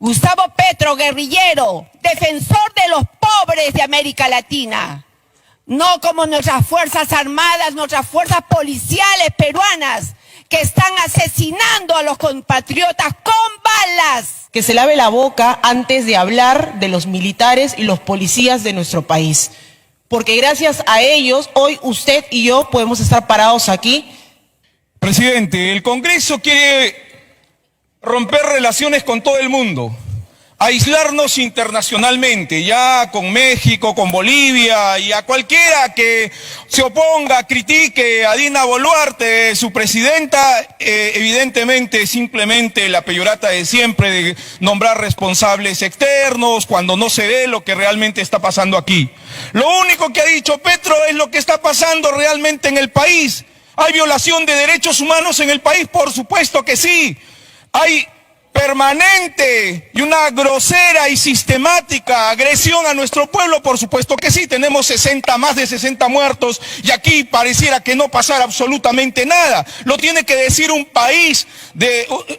Gustavo Petro, guerrillero, defensor de los pobres de América Latina. No como nuestras Fuerzas Armadas, nuestras fuerzas policiales peruanas, que están asesinando a los compatriotas con balas. Que se lave la boca antes de hablar de los militares y los policías de nuestro país. Porque gracias a ellos, hoy usted y yo podemos estar parados aquí. Presidente, el Congreso quiere romper relaciones con todo el mundo, aislarnos internacionalmente, ya con México, con Bolivia, y a cualquiera que se oponga, critique a Dina Boluarte, su presidenta, evidentemente simplemente la peyorata de siempre de nombrar responsables externos cuando no se ve lo que realmente está pasando aquí. Lo único que ha dicho Petro es lo que está pasando realmente en el país. ¿Hay violación de derechos humanos en el país? Por supuesto que sí. Hay permanente y una grosera y sistemática agresión a nuestro pueblo, por supuesto que sí. Tenemos más de 60 muertos y aquí pareciera que no pasara absolutamente nada. Lo tiene que decir un país,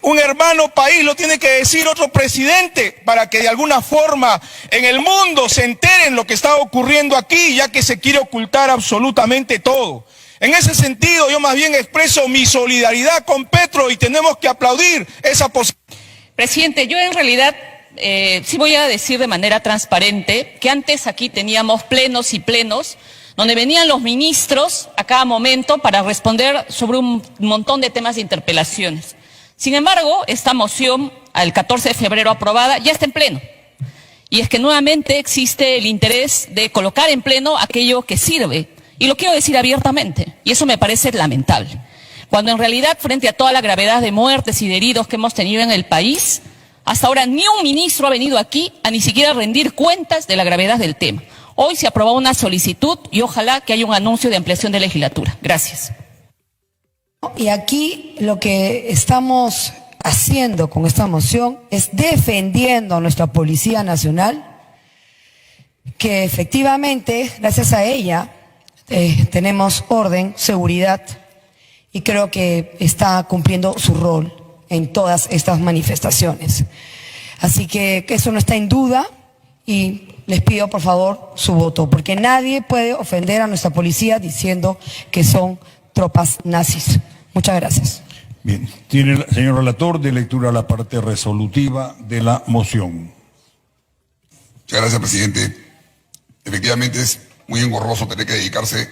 un hermano país, lo tiene que decir otro presidente para que de alguna forma en el mundo se enteren lo que está ocurriendo aquí, ya que se quiere ocultar absolutamente todo. En ese sentido, yo más bien expreso mi solidaridad con Petro y tenemos que aplaudir esa posición. Presidente, yo en realidad sí voy a decir de manera transparente que antes aquí teníamos plenos y plenos donde venían los ministros a cada momento para responder sobre un montón de temas de interpelaciones. Sin embargo, esta moción, al 14 de febrero aprobada, ya está en pleno. Y es que nuevamente existe el interés de colocar en pleno aquello que sirve. Y lo quiero decir abiertamente, y eso me parece lamentable. Cuando en realidad, frente a toda la gravedad de muertes y de heridos que hemos tenido en el país, hasta ahora ni un ministro ha venido aquí a ni siquiera rendir cuentas de la gravedad del tema. Hoy se aprobó una solicitud y ojalá que haya un anuncio de ampliación de legislatura. Gracias. Y aquí lo que estamos haciendo con esta moción es defendiendo a nuestra Policía Nacional, que efectivamente, gracias a ella, tenemos orden, seguridad, y creo que está cumpliendo su rol en todas estas manifestaciones. Así que eso no está en duda y les pido por favor su voto, porque nadie puede ofender a nuestra policía diciendo que son tropas nazis. Muchas gracias. Bien, tiene el señor relator de lectura la parte resolutiva de la moción. Muchas gracias, presidente. Efectivamente es muy engorroso tener que dedicarse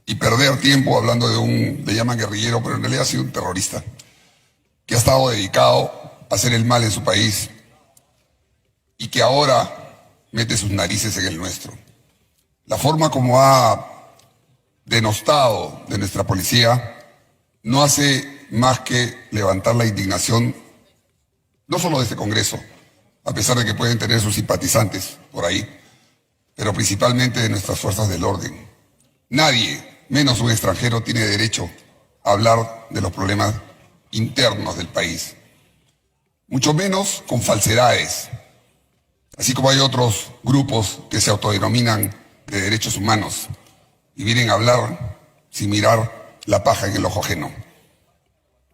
y perder tiempo hablando le llaman guerrillero, pero en realidad ha sido un terrorista que ha estado dedicado a hacer el mal en su país y que ahora mete sus narices en el nuestro. La forma como ha denostado de nuestra policía no hace más que levantar la indignación, no solo de este Congreso, a pesar de que pueden tener sus simpatizantes por ahí, pero principalmente de nuestras fuerzas del orden. Nadie, menos un extranjero, tiene derecho a hablar de los problemas internos del país, mucho menos con falsedades, así como hay otros grupos que se autodenominan de derechos humanos y vienen a hablar sin mirar la paja en el ojo ajeno.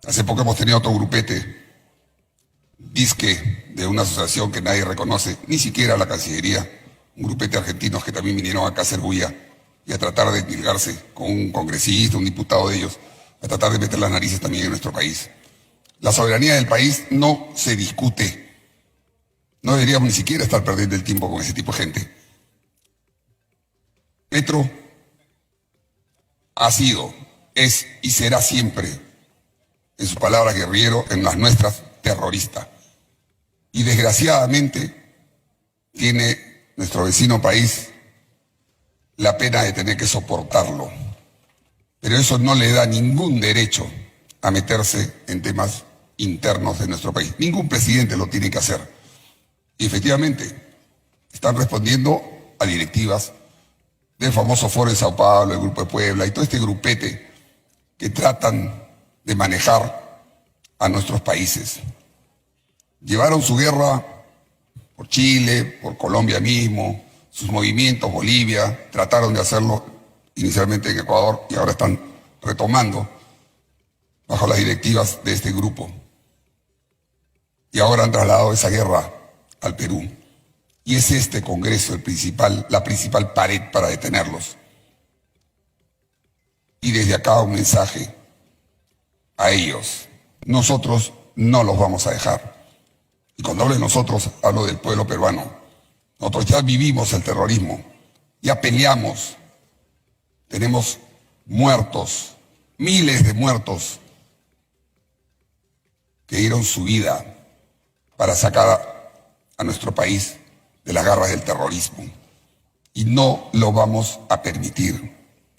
Hace poco hemos tenido otro grupete, disque de una asociación que nadie reconoce, ni siquiera la Cancillería, un grupete de argentinos que también vinieron acá a hacer bulla y a tratar de tilgarse con un congresista, un diputado de ellos, a tratar de meter las narices también en nuestro país. La soberanía del país no se discute. No deberíamos ni siquiera estar perdiendo el tiempo con ese tipo de gente. Petro ha sido, es y será siempre, en sus palabras guerrillero, en las nuestras terrorista. Y desgraciadamente tiene nuestro vecino país la pena de tener que soportarlo. Pero eso no le da ningún derecho a meterse en temas internos de nuestro país. Ningún presidente lo tiene que hacer. Y efectivamente, están respondiendo a directivas del famoso Foro de Sao Paulo, el Grupo de Puebla y todo este grupete que tratan de manejar a nuestros países. Llevaron su guerra por Chile, por Colombia mismo, sus movimientos, Bolivia, trataron de hacerlo inicialmente en Ecuador y ahora están retomando bajo las directivas de este grupo. y ahora han trasladado esa guerra al Perú. Y es este Congreso la principal pared para detenerlos. Y desde acá un mensaje a ellos. Nosotros no los vamos a dejar. Y cuando hablo de nosotros, hablo del pueblo peruano. Nosotros ya vivimos el terrorismo, ya peleamos, tenemos muertos, miles de muertos que dieron su vida para sacar a nuestro país de las garras del terrorismo. Y no lo vamos a permitir.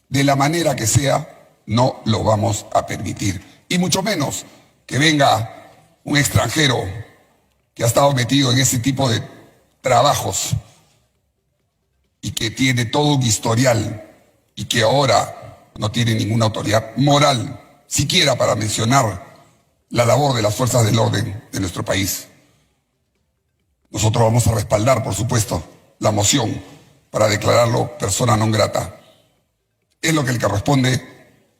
De la manera que sea, no lo vamos a permitir. Y mucho menos que venga un extranjero que ha estado metido en ese tipo de trabajos y que tiene todo un historial y que ahora no tiene ninguna autoridad moral, siquiera para mencionar la labor de las fuerzas del orden de nuestro país. Nosotros vamos a respaldar, por supuesto, la moción para declararlo persona non grata. Es lo que le corresponde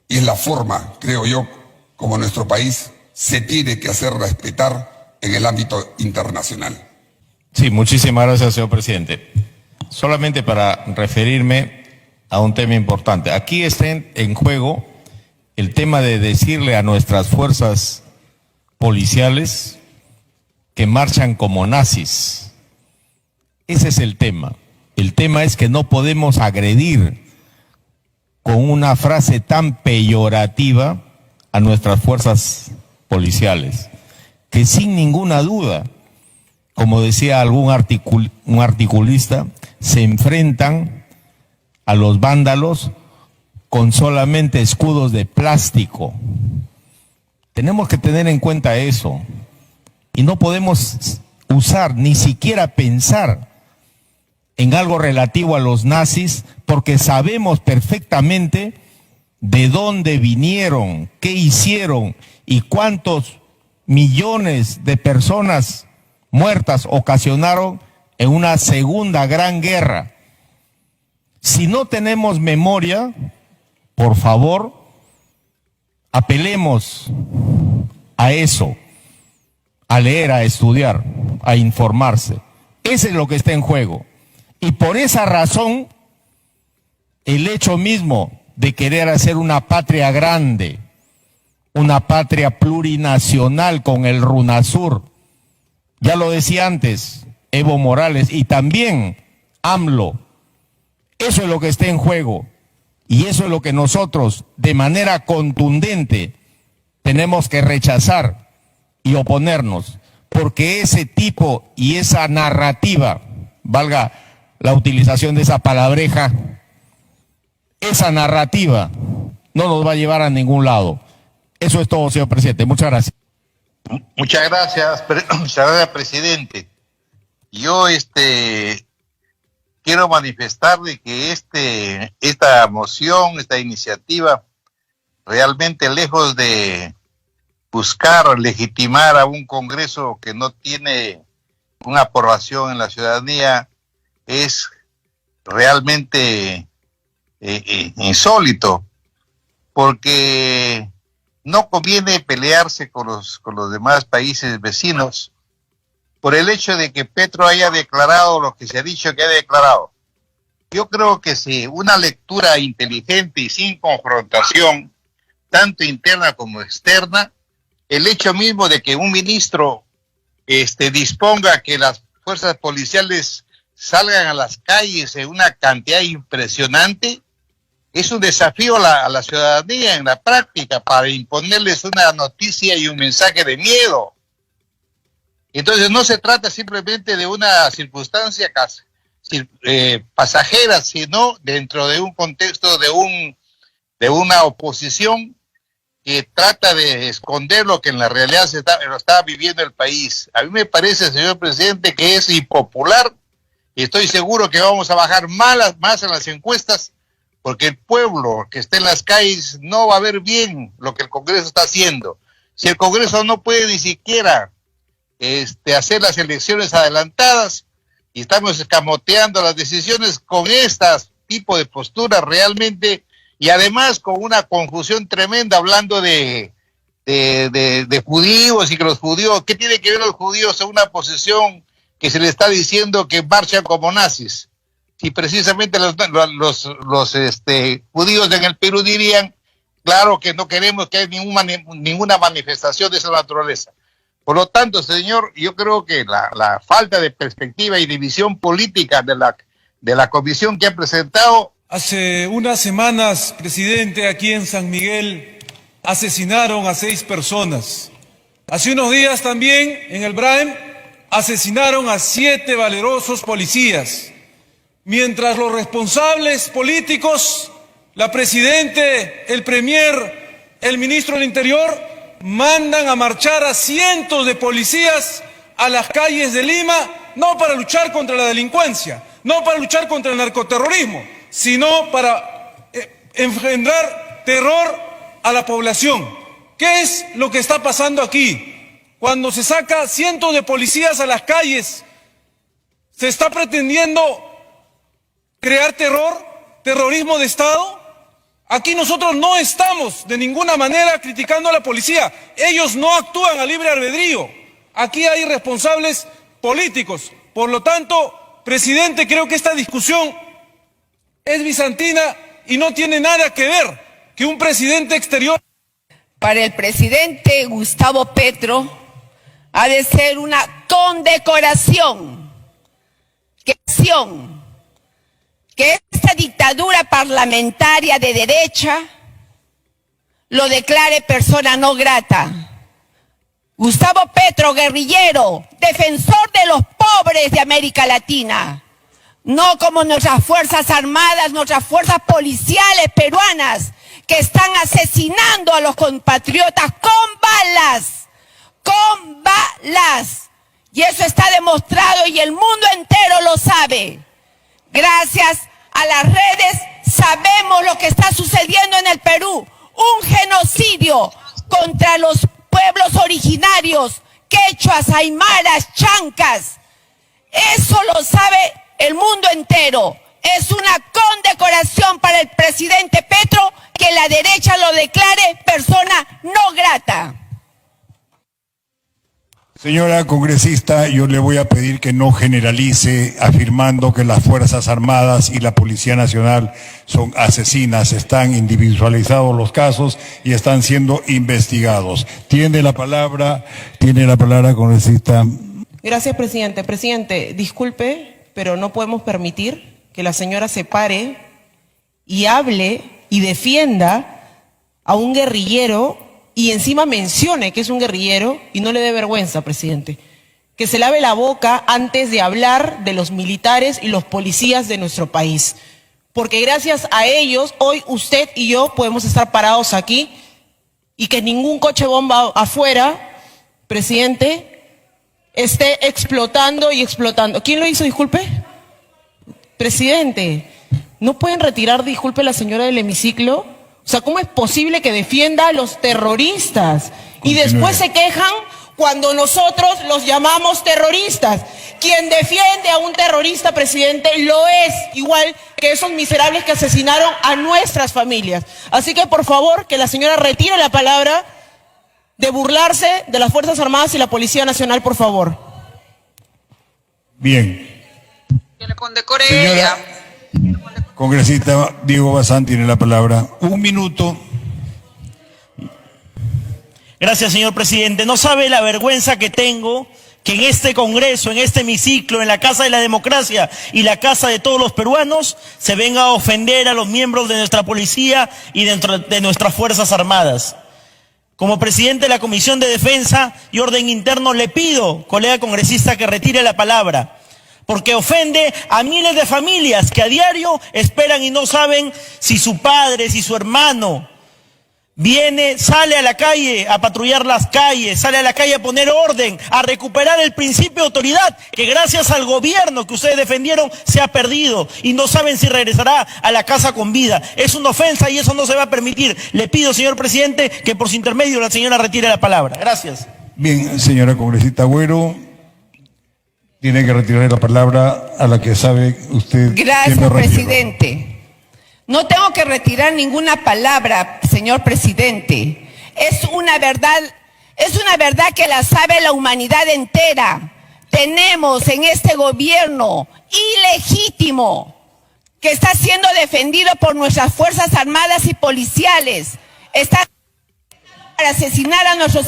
y es la forma, creo yo, como nuestro país se tiene que hacer respetar en el ámbito internacional. Sí, muchísimas gracias, señor presidente. Solamente para referirme a un tema importante. Aquí está en juego el tema de decirle a nuestras fuerzas policiales que marchan como nazis. Ese es el tema. El tema es que no podemos agredir con una frase tan peyorativa a nuestras fuerzas policiales, que sin ninguna duda, como decía un articulista, se enfrentan a los vándalos con solamente escudos de plástico. Tenemos que tener en cuenta eso. Y no podemos usar, ni siquiera pensar en algo relativo a los nazis, porque sabemos perfectamente de dónde vinieron, qué hicieron y cuántos millones de personas muertas ocasionaron en una segunda gran guerra. Si no tenemos memoria, por favor, apelemos a eso, a leer, a estudiar, a informarse. Ese es lo que está en juego. Y por esa razón, el hecho mismo de querer hacer una patria grande, una patria plurinacional con el RUNASUR, ya lo decía antes Evo Morales y también AMLO, eso es lo que está en juego y eso es lo que nosotros de manera contundente tenemos que rechazar y oponernos, porque ese tipo y esa narrativa, valga la utilización de esa palabreja, esa narrativa no nos va a llevar a ningún lado. Eso es todo, señor presidente. Muchas gracias. Muchas gracias, presidente. Yo quiero manifestar de que esta moción, esta iniciativa, realmente lejos de buscar legitimar a un Congreso que no tiene una aprobación en la ciudadanía, es realmente insólito, porque no conviene pelearse con los demás países vecinos por el hecho de que Petro haya declarado lo que se ha dicho que ha declarado. Yo creo que si una lectura inteligente y sin confrontación, tanto interna como externa, el hecho mismo de que un ministro disponga que las fuerzas policiales salgan a las calles en una cantidad impresionante, es un desafío a la ciudadanía en la práctica para imponerles una noticia y un mensaje de miedo. Entonces no se trata simplemente de una circunstancia pasajera, sino dentro de un contexto de una oposición que trata de esconder lo que en la realidad lo está viviendo el país. A mí me parece, señor presidente, que es impopular y estoy seguro que vamos a bajar más en las encuestas, porque el pueblo que está en las calles no va a ver bien lo que el Congreso está haciendo. Si el Congreso no puede ni siquiera hacer las elecciones adelantadas y estamos escamoteando las decisiones con estas tipo de posturas realmente, y además con una confusión tremenda hablando de de judíos y que los judíos, ¿qué tiene que ver los judíos en una posición que se le está diciendo que marchan como nazis? Si precisamente los judíos en el Perú dirían, claro que no queremos que haya ninguna manifestación de esa naturaleza. Por lo tanto, señor, yo creo que la falta de perspectiva y de visión política de la comisión que ha presentado. Hace unas semanas, presidente, aquí en San Miguel asesinaron a 6 personas. Hace unos días también, en el Braem, asesinaron a 7 valerosos policías. Mientras los responsables políticos, la presidente, el premier, el ministro del Interior, mandan a marchar a cientos de policías a las calles de Lima, no para luchar contra la delincuencia, no para luchar contra el narcoterrorismo, sino para engendrar terror a la población. ¿Qué es lo que está pasando aquí? Cuando se saca cientos de policías a las calles, se está pretendiendo crear terror, terrorismo de Estado. Aquí nosotros no estamos de ninguna manera criticando a la policía. Ellos no actúan a libre albedrío. Aquí hay responsables políticos. Por lo tanto, presidente, creo que esta discusión es bizantina y no tiene nada que ver que un presidente exterior. Para el presidente Gustavo Petro ha de ser una condecoración que esta dictadura parlamentaria de derecha lo declare persona no grata. Gustavo Petro, guerrillero, defensor de los pobres de América Latina, no como nuestras Fuerzas Armadas, nuestras fuerzas policiales peruanas, que están asesinando a los compatriotas con balas. Y eso está demostrado y el mundo entero lo sabe. Gracias a las redes sabemos lo que está sucediendo en el Perú. Un genocidio contra los pueblos originarios, quechuas, aymaras, chancas. Eso lo sabe el mundo entero. Es una condecoración para el presidente Petro que la derecha lo declare persona no grata. Señora congresista, yo le voy a pedir que no generalice afirmando que las Fuerzas Armadas y la Policía Nacional son asesinas. Están individualizados los casos y están siendo investigados. Tiene la palabra, congresista. Gracias, presidente. Presidente, disculpe, pero no podemos permitir que la señora se pare y hable y defienda a un guerrillero y encima mencione que es un guerrillero y no le dé vergüenza, presidente. Que se lave la boca antes de hablar de los militares y los policías de nuestro país. Porque gracias a ellos, hoy usted y yo podemos estar parados aquí y que ningún coche bomba afuera, presidente, esté explotando y explotando. ¿Quién lo hizo, disculpe? Presidente, ¿no pueden retirar, disculpe, la señora del hemiciclo? O sea, ¿cómo es posible que defienda a los terroristas? Y después se quejan cuando nosotros los llamamos terroristas. Quien defiende a un terrorista, presidente, lo es, igual que esos miserables que asesinaron a nuestras familias. Así que, por favor, que la señora retire la palabra de burlarse de las Fuerzas Armadas y la Policía Nacional, por favor. Bien. Que le condecore señora ella. Congresista Diego Bazán tiene la palabra. 1 minuto. Gracias, señor presidente. No sabe la vergüenza que tengo que en este Congreso, en este hemiciclo, en la Casa de la Democracia y la casa de todos los peruanos, se venga a ofender a los miembros de nuestra policía y de nuestras Fuerzas Armadas. Como presidente de la Comisión de Defensa y Orden Interno, le pido, colega congresista, que retire la palabra, porque ofende a miles de familias que a diario esperan y no saben si su padre, si su hermano sale a la calle a patrullar las calles, sale a la calle a poner orden, a recuperar el principio de autoridad que gracias al gobierno que ustedes defendieron se ha perdido y no saben si regresará a la casa con vida. Es una ofensa y eso no se va a permitir. Le pido, señor presidente, que por su intermedio la señora retire la palabra. Gracias. Bien, señora congresista Agüero, tiene que retirar la palabra a la que sabe usted. Gracias, presidente. No tengo que retirar ninguna palabra, señor presidente. Es una verdad que la sabe la humanidad entera. Tenemos en este gobierno ilegítimo que está siendo defendido por nuestras Fuerzas Armadas y policiales. Está para asesinar a nuestros...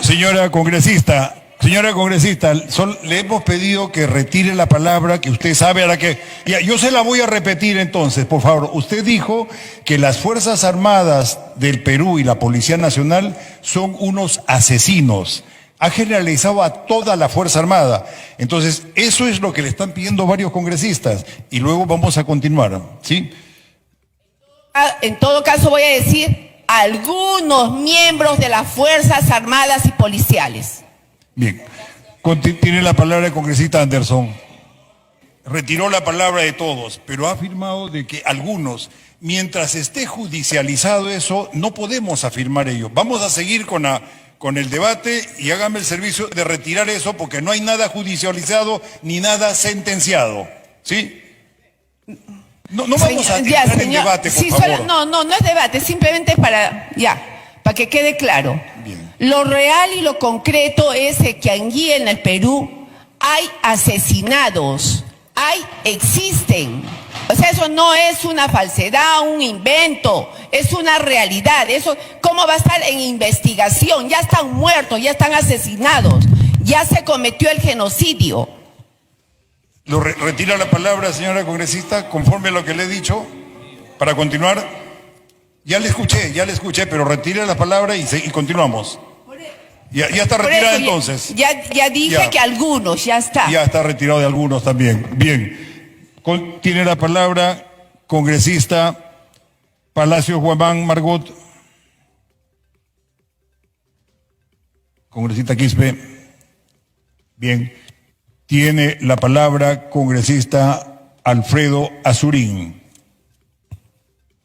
Señora congresista, le hemos pedido que retire la palabra que usted sabe a la que... Ya, yo se la voy a repetir entonces, por favor. Usted dijo que las Fuerzas Armadas del Perú y la Policía Nacional son unos asesinos. Ha generalizado a toda la Fuerza Armada. Entonces, eso es lo que le están pidiendo varios congresistas. Y luego vamos a continuar, ¿sí? En todo caso voy a decir algunos miembros de las Fuerzas Armadas y policiales. Bien. Tiene la palabra el congresista Anderson. Retiró la palabra de todos, pero ha afirmado de que algunos, mientras esté judicializado eso, no podemos afirmar ello. Vamos a seguir con el debate y hágame el servicio de retirar eso porque no hay nada judicializado ni nada sentenciado. ¿Sí? No vamos a entrar en debate, por favor. No es debate, simplemente para que quede claro. Bien. Lo real y lo concreto es que aquí en el Perú hay asesinados, existen. O sea, eso no es una falsedad, un invento, es una realidad. Eso, ¿cómo va a estar en investigación? Ya están muertos, ya están asesinados, ya se cometió el genocidio. ¿Retira la palabra, señora congresista, conforme a lo que le he dicho, para continuar? Ya le escuché, pero retire la palabra y continuamos. Ya está retirada entonces. Ya dije que algunos, ya está. Ya está retirado de algunos también. Bien. Tiene la palabra congresista Palacios Guamán Margot. Congresista Quispe. Bien. Tiene la palabra congresista Alfredo Azurín.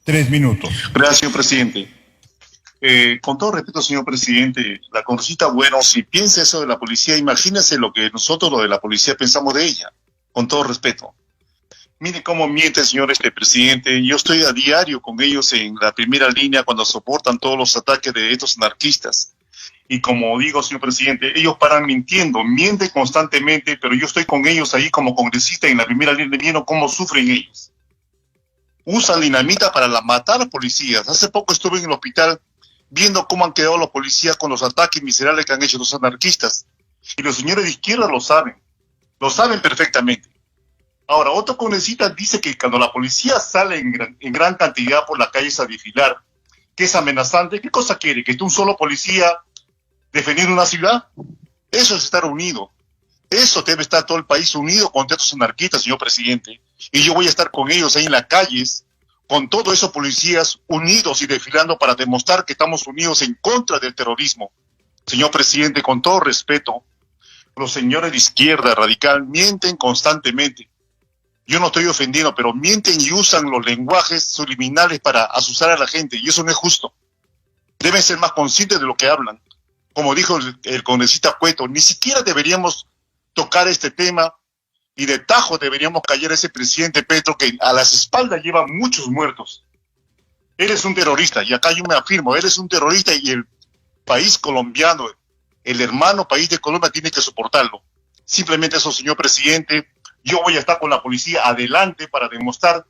3 minutos. Gracias, señor presidente. Con todo respeto, señor presidente, la congresista, bueno, si piensa eso de la policía, imagínese lo que nosotros, lo de la policía, pensamos de ella. Con todo respeto. Mire cómo miente, señor presidente. Yo estoy a diario con ellos en la primera línea cuando soportan todos los ataques de estos anarquistas. Y como digo, señor presidente, ellos paran mintiendo, mienten constantemente, pero yo estoy con ellos ahí como congresista en la primera línea viendo cómo sufren ellos. Usan dinamita para matar a policías. Hace poco estuve en el hospital viendo cómo han quedado los policías con los ataques miserables que han hecho los anarquistas. Y los señores de izquierda lo saben perfectamente. Ahora, otro congresista dice que cuando la policía sale en gran cantidad por las calles a desfilar, que es amenazante, ¿qué cosa quiere? ¿Que esté un solo policía defendiendo una ciudad? Eso es estar unido. Eso debe estar todo el país unido contra estos anarquistas, señor presidente. Y yo voy a estar con ellos ahí en las calles, con todos esos policías unidos y desfilando para demostrar que estamos unidos en contra del terrorismo. Señor presidente, con todo respeto, los señores de izquierda radical mienten constantemente. Yo no estoy ofendiendo, pero mienten y usan los lenguajes subliminales para asustar a la gente, y eso no es justo. Deben ser más conscientes de lo que hablan. Como dijo el congresista Cueto, ni siquiera deberíamos tocar este tema y de tajo deberíamos callar a ese presidente Petro que a las espaldas lleva muchos muertos. Eres un terrorista, y acá yo me afirmo, eres un terrorista y el país colombiano, el hermano país de Colombia tiene que soportarlo. Simplemente eso, señor presidente. Yo voy a estar con la policía adelante para demostrar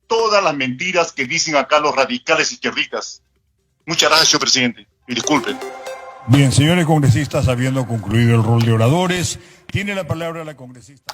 todas las mentiras que dicen acá los radicales izquierdistas. Muchas gracias, señor presidente. Y disculpen. Bien, señores congresistas, habiendo concluido el rol de oradores, tiene la palabra la congresista.